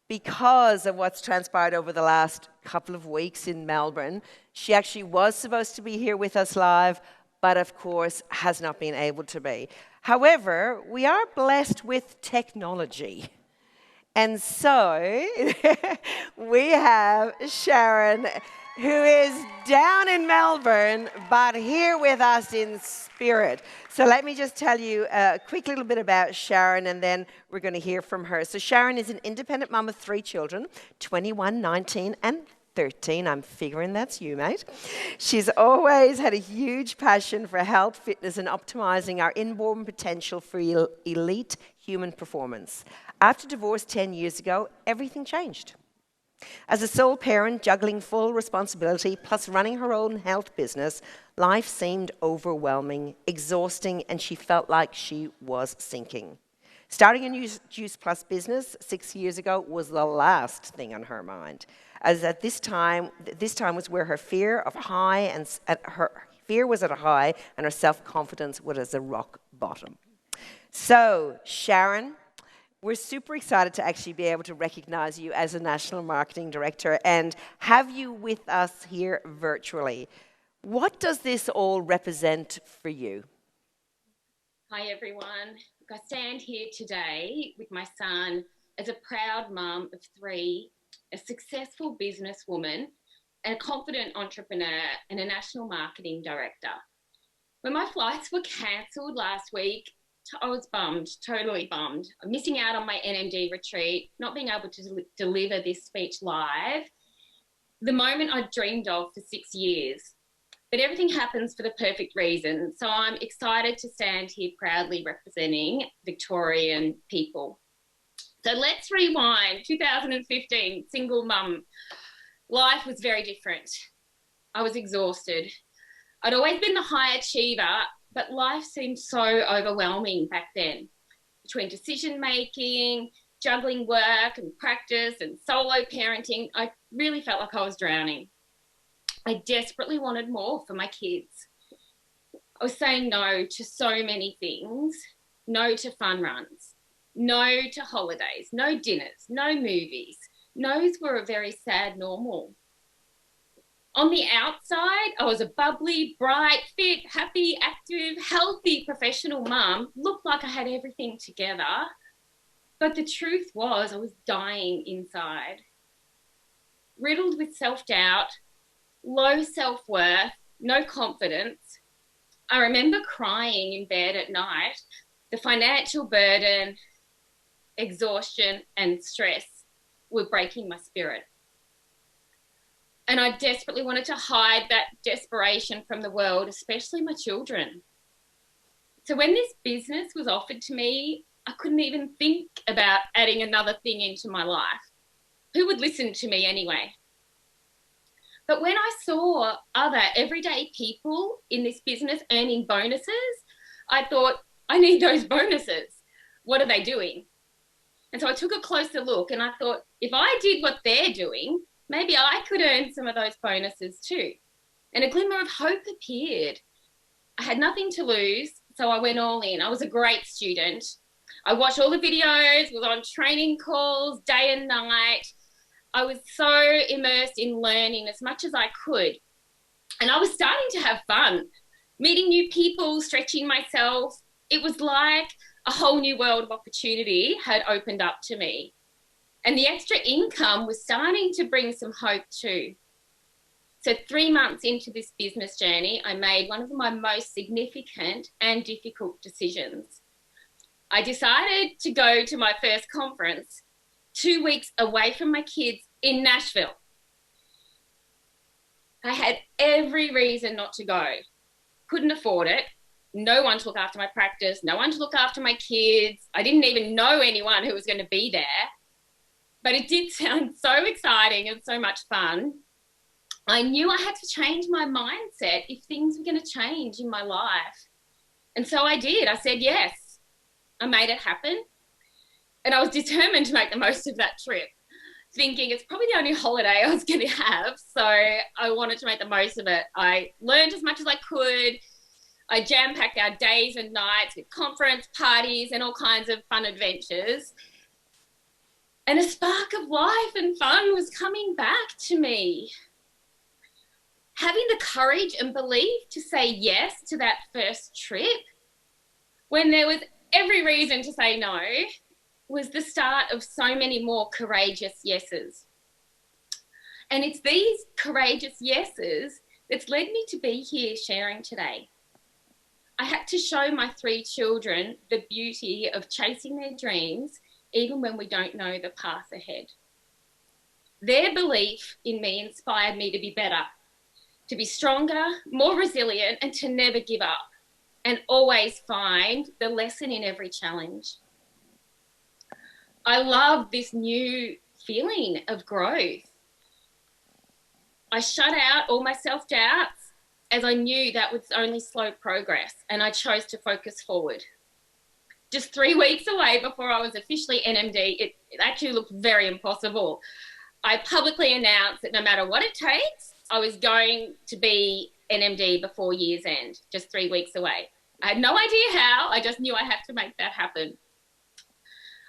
because of what's transpired over the last couple of weeks in Melbourne. She actually was supposed to be here with us live, but of course has not been able to be. However, we are blessed with technology. And so we have Sharon, who is down in Melbourne, but here with us in spirit. So let me just tell you a quick little bit about Sharon, and then we're going to hear from her. So Sharon is an independent mum of 3 children, 21, 19, and 13. I'm figuring that's you, mate. She's always had a huge passion for health, fitness, and optimizing our inborn potential for elite human performance. After divorce 10 years ago, everything changed. As a sole parent, juggling full responsibility, plus running her own health business, life seemed overwhelming, exhausting, and she felt like she was sinking. Starting a Juice Plus business 6 years ago was the last thing on her mind, as at this time was where her fear of high and her fear was at a high, and her self-confidence was at a rock bottom. So, Sharon, we're super excited to actually be able to recognize you as a National Marketing Director and have you with us here virtually. What does this all represent for you? Hi, everyone. I stand here today with my son as a proud mum of 3, a successful businesswoman, a confident entrepreneur, and a National Marketing Director. When my flights were cancelled last week, I was bummed, totally bummed. I'm missing out on my NMD retreat, not being able to deliver this speech live, the moment I dreamed of for 6 years. But everything happens for the perfect reason. So I'm excited to stand here proudly representing Victorian people. So let's rewind, 2015, single mum. Life was very different. I was exhausted. I'd always been the high achiever, but life seemed so overwhelming back then. Between decision-making, juggling work and practice and solo parenting, I really felt like I was drowning. I desperately wanted more for my kids. I was saying no to so many things. No to fun runs, no to holidays, no dinners, no movies. No's were a very sad normal. On the outside, I was a bubbly, bright, fit, happy, active, healthy professional mum. Looked like I had everything together. But the truth was I was dying inside. Riddled with self-doubt, low self-worth, no confidence. I remember crying in bed at night. The financial burden, exhaustion, and stress were breaking my spirit. And I desperately wanted to hide that desperation from the world, especially my children. So when this business was offered to me, I couldn't even think about adding another thing into my life. Who would listen to me anyway? But when I saw other everyday people in this business earning bonuses, I thought, I need those bonuses. What are they doing? And so I took a closer look and I thought, if I did what they're doing, maybe I could earn some of those bonuses too. And a glimmer of hope appeared. I had nothing to lose, so I went all in. I was a great student. I watched all the videos, was on training calls day and night. I was so immersed in learning as much as I could. And I was starting to have fun, meeting new people, stretching myself. It was like a whole new world of opportunity had opened up to me. And the extra income was starting to bring some hope too. So 3 months into this business journey, I made one of my most significant and difficult decisions. I decided to go to my first conference 2 weeks away from my kids in Nashville. I had every reason not to go. Couldn't afford it. No one to look after my practice, no one to look after my kids. I didn't even know anyone who was going to be there. But it did sound so exciting and so much fun. I knew I had to change my mindset if things were going to change in my life. And so I did. I said yes. I made it happen. And I was determined to make the most of that trip, thinking it's probably the only holiday I was going to have. So I wanted to make the most of it. I learned as much as I could. I jam-packed our days and nights with conference, parties, and all kinds of fun adventures. And a spark of life and fun was coming back to me. Having the courage and belief to say yes to that first trip when there was every reason to say no was the start of so many more courageous yeses. And it's these courageous yeses that's led me to be here sharing today. I had to show my 3 children the beauty of chasing their dreams even when we don't know the path ahead. Their belief in me inspired me to be better, to be stronger, more resilient, and to never give up and always find the lesson in every challenge. I love this new feeling of growth. I shut out all my self-doubts as I knew that was only slow progress, and I chose to focus forward. Just 3 weeks away before I was officially NMD, it actually looked very impossible. I publicly announced that no matter what it takes, I was going to be NMD before year's end, just 3 weeks away. I had no idea how, I just knew I had to make that happen.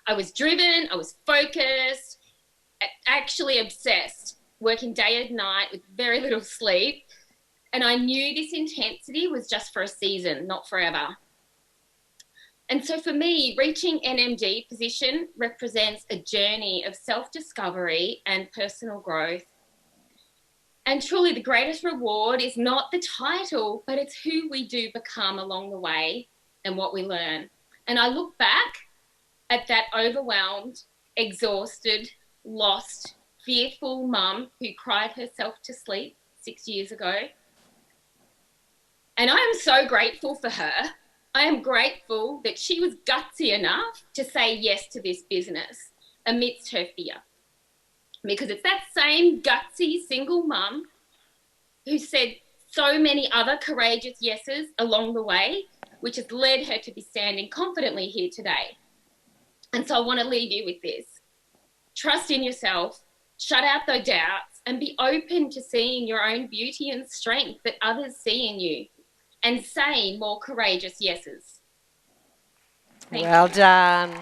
I was driven, I was focused, actually obsessed, working day and night with very little sleep. And I knew this intensity was just for a season, not forever. And so for me, reaching NMD position represents a journey of self-discovery and personal growth. And truly the greatest reward is not the title, but it's who we do become along the way and what we learn. And I look back at that overwhelmed, exhausted, lost, fearful mum who cried herself to sleep 6 years ago. And I am so grateful for her. I am grateful that she was gutsy enough to say yes to this business amidst her fear. Because it's that same gutsy single mum who said so many other courageous yeses along the way, which has led her to be standing confidently here today. And so I want to leave you with this. Trust in yourself, shut out those doubts, and be open to seeing your own beauty and strength that others see in you, and say more courageous yeses. Well done.